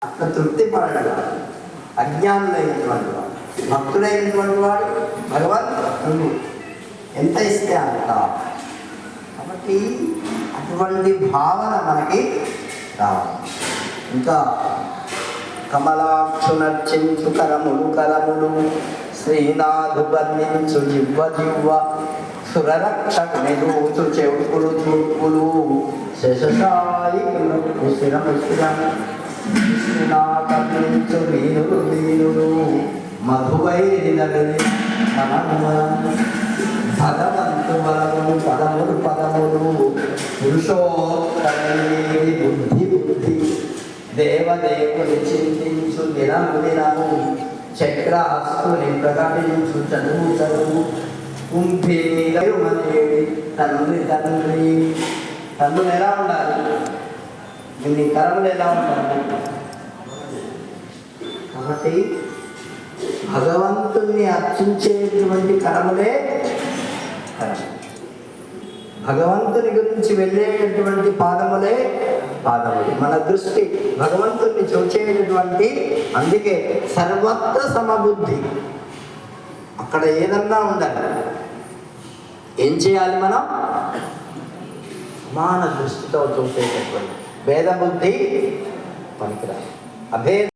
అట్లా తృప్తి పడడు. అజ్ఞానులైనటువంటి వాడు, భక్తులైనటువంటి వాడు భగవంతుడు ఎంత ఇస్తే అంత. కాబట్టి అటువంటి భావన మనకి రావాలి. ఇంకా కమలాక్షునర్చించు కరములు కరములు, శ్రీనాథు బంధించు జివ్వ జివ్వ, సురరక్షకుని దూచు చెవుకులు చూపులు, శశశాయికులకు శిరము శిరము, విష్ణునాథించు వీనులు వీనులు, మధువైరినగరి మనము భగవంతు వరములు పదములు పదములు, పురుషోత్తమేది బుద్ధి బుద్ధి, దేవదేవుని చింతించు దినము దినము, చక్రహస్తుని ప్రకటించు చదువు చదువు, కుంభీరమనేది తండ్రి తండ్రి. తండ్రులు ఎలా ఉండాలి? నీ కరములు ఎలా ఉండాలి? కాబట్టి భగవంతుణ్ణి అర్చించేటువంటి కరములే కరము, భగవంతుని గురించి వెళ్ళేటటువంటి పాదములే పాదములు. మన దృష్టి భగవంతుని చూచేటటువంటి, అందుకే సర్వత్ర సమబుద్ధి. అక్కడ ఏదన్నా ఉండాలి. ఏం చేయాలి? మనం సమాన దృష్టితో చూసేటటువంటి భేద బుద్ధి పనికిరాదు. అభేద